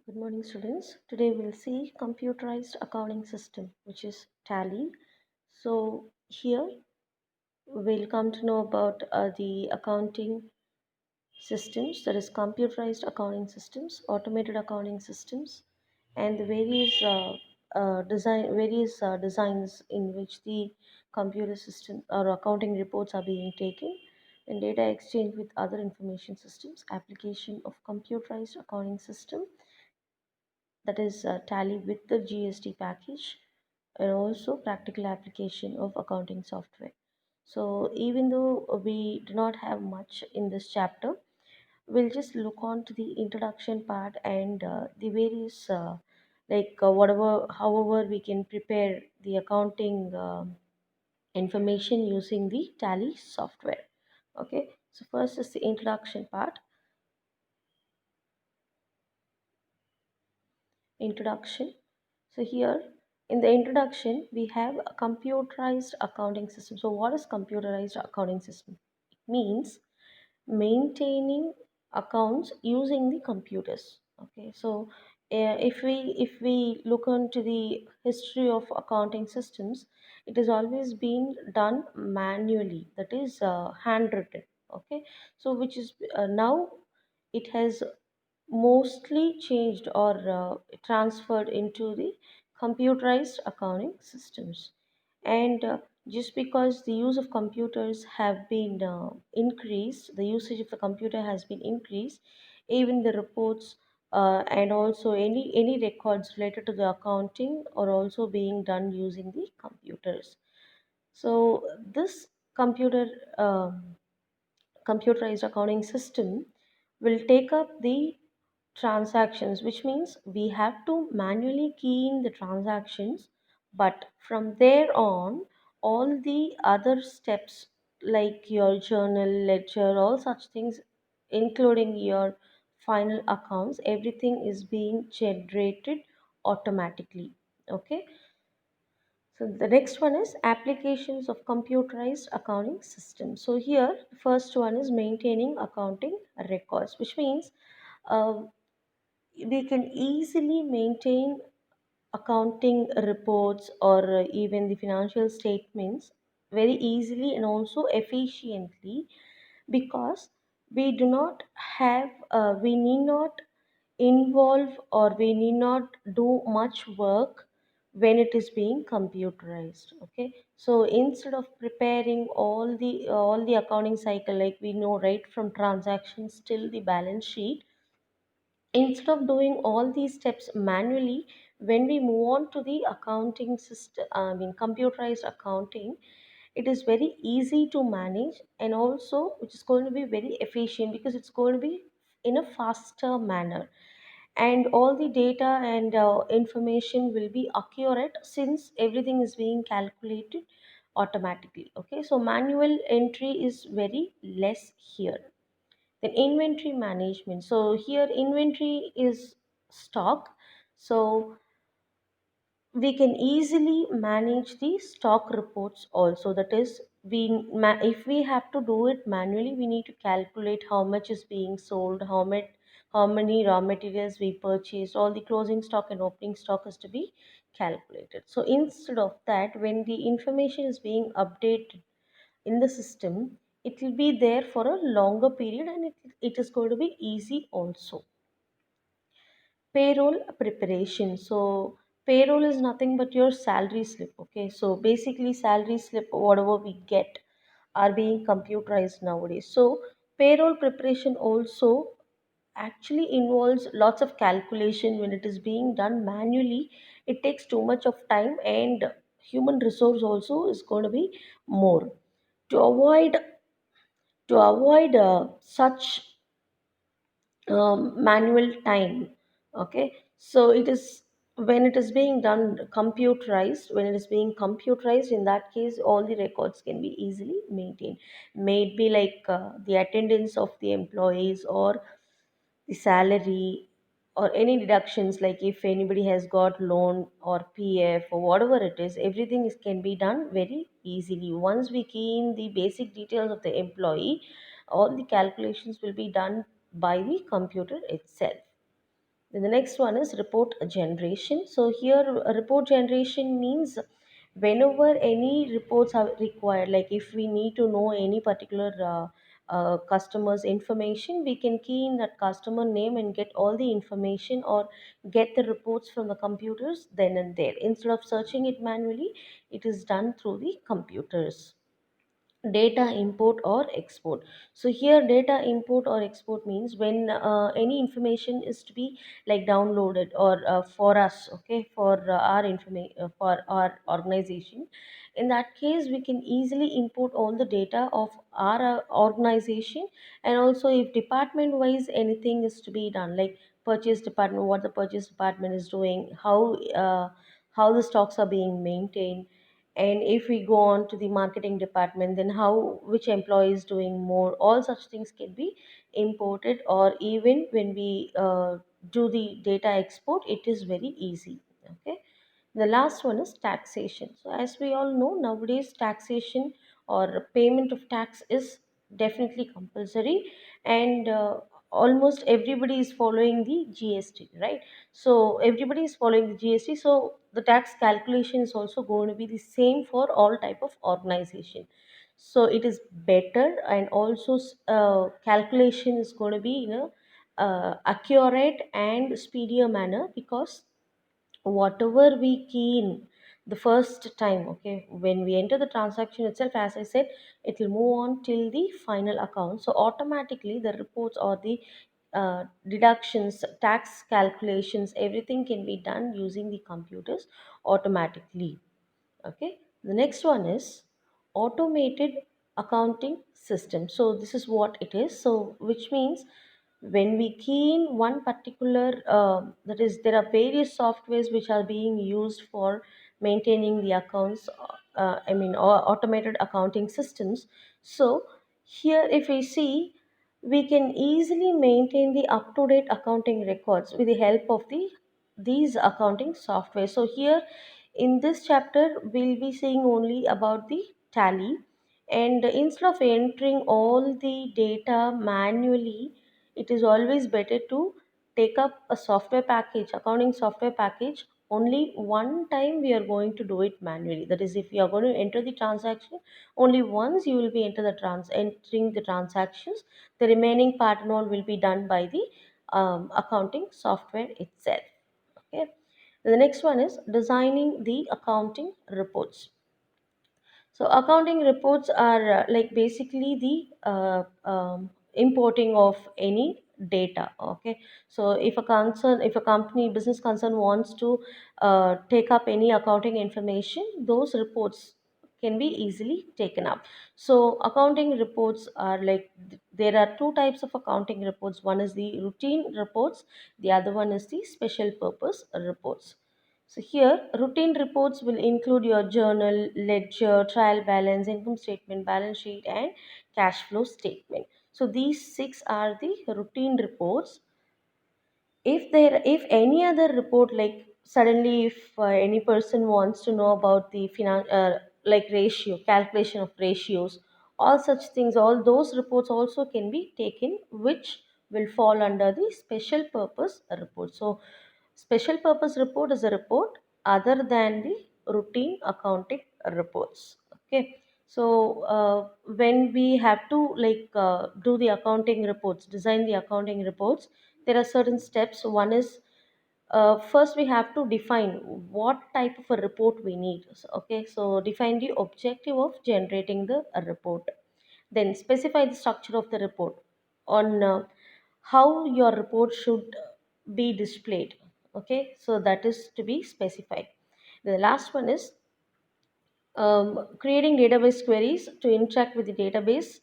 Good morning, students. Today we'll see computerized accounting system, which is Tally. So here we'll come to know about the accounting systems, that is computerized accounting systems, automated accounting systems, and the various designs in which the computer system or accounting reports are being taken, and data exchange with other information systems, application of computerized accounting system, that is Tally with the GST package, and also practical application of accounting software. So even though we do not have much in this chapter, we'll just look on to the introduction part and the various whatever however we can prepare the accounting information using the Tally software. Okay, so first is the introduction part. Introduction. So here in the introduction, we have a computerized accounting system. So what is computerized accounting system? It means maintaining accounts using the computers. Okay, so if we look into the history of accounting systems, it has always been done manually, that is handwritten. Okay, so which is now it has mostly changed or transferred into the computerized accounting systems. And just because the use of computers have been increased, the usage of the computer has been increased, even the reports and also any records related to the accounting are also being done using the computers. So this computer computerized accounting system will take up the transactions, which means we have to manually key in the transactions, but from there on, all the other steps like your journal, ledger, all such things, including your final accounts, everything is being generated automatically. Okay, so the next one is applications of computerized accounting system. So here, the first one is maintaining accounting records, which means uh, we can easily maintain accounting reports or even the financial statements very easily and also efficiently, because we do not have we need not involve or we need not do much work when it is being computerized. Okay, so instead of preparing all the accounting cycle, like we know right from transactions till the balance sheet, instead of doing all these steps manually, when we move on to the accounting system, I mean computerized accounting, it is very easy to manage, and also which is going to be very efficient because it's going to be in a faster manner, and all the data and information will be accurate since everything is being calculated automatically. Okay, so manual entry is very less here. Then inventory management. So here inventory is stock. So we can easily manage the stock reports also. That is, if we have to do it manually, we need to calculate how much is being sold, how many raw materials we purchased, all the closing stock and opening stock is to be calculated. So instead of that, when the information is being updated in the system, it will be there for a longer period, and it is going to be easy also. Payroll preparation. So payroll is nothing but your salary slip. Okay, so basically salary slip whatever we get are being computerized nowadays. So payroll preparation also actually involves lots of calculation. When it is being done manually, it takes too much of time, and human resource also is going to be more. To avoid such manual time. Okay, so it is when it is being done computerized, when it is being computerized, in that case all the records can be easily maintained. May it be like the attendance of the employees, or the salary, or any deductions, like if anybody has got loan or pf or whatever it is, everything can be done very easily once we key in the basic details of the employee. All the calculations will be done by the computer itself. Then the next one is report generation. So here, report generation means whenever any reports are required, like if we need to know any particular customer's information, we can key in that customer name and get all the information, or get the reports from the computers then and there. Instead of searching it manually, it is done through the computers. Data import or export. So here, data import or export means when any information is to be like downloaded, or for us, okay, for our information, for our organization. In that case, we can easily import all the data of our organization. And also, if department wise anything is to be done, like purchase department, what the purchase department is doing, how the stocks are being maintained. And if we go on to the marketing department, then how, which employee is doing more, all such things can be imported. Or even when we do the data export, it is very easy. Okay. The last one is taxation. So, as we all know, nowadays taxation or payment of tax is definitely compulsory, and almost everybody is following the GST, right? So, everybody is following the GST. So, the tax calculation is also going to be the same for all type of organization. So, it is better, and also calculation is going to be accurate and speedier manner, because whatever we key in the first time, okay, when we enter the transaction itself, as I said, it will move on till the final account. So automatically the reports or the deductions, tax calculations, everything can be done using the computers automatically. Okay. The next one is automated accounting system. So this is what it is. So which means when we key in one particular, that is, there are various softwares which are being used for maintaining the accounts, or automated accounting systems. So here, if we see, we can easily maintain the up to date accounting records with the help of these accounting software. So here in this chapter, we'll be seeing only about the tally. And instead of entering all the data manually, it is always better to take up a software package, accounting software package. Only one time we are going to do it manually. That is, if you are going to enter the transaction, only once you will be entering the transactions. The remaining part and all will be done by the accounting software itself. Okay. The next one is designing the accounting reports. So accounting reports are like basically the importing of any data. Okay. So if a company, business concern wants to take up any accounting information, those reports can be easily taken up. So accounting reports are like, there are two types of accounting reports. One is the routine reports. The other one is the special purpose reports. So here, routine reports will include your journal, ledger, trial balance, income statement, balance sheet, and cash flow statement. So these six are the routine reports. If any other report, like suddenly if any person wants to know about the like ratio, calculation of ratios, all such things, all those reports also can be taken, which will fall under the special purpose report. So special purpose report is a report other than the routine accounting reports. Okay. So when we have to like do the accounting reports, design the accounting reports, there are certain steps. One is, first we have to define what type of a report we need. Okay, so define the objective of generating the report. Then specify the structure of the report, on how your report should be displayed. Okay, so that is to be specified. The last one is creating database queries to interact with the database,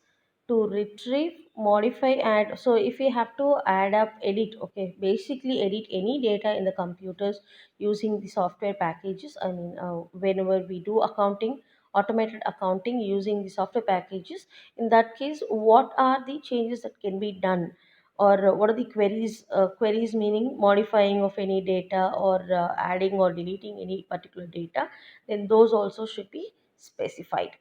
to retrieve, modify, add. So if we have to add up, edit, okay, basically edit any data in the computers using the software packages. I mean, whenever we do accounting, automated accounting using the software packages, in that case, what are the changes that can be done, or what are the queries? Queries meaning modifying of any data, or adding or deleting any particular data, then those also should be specified.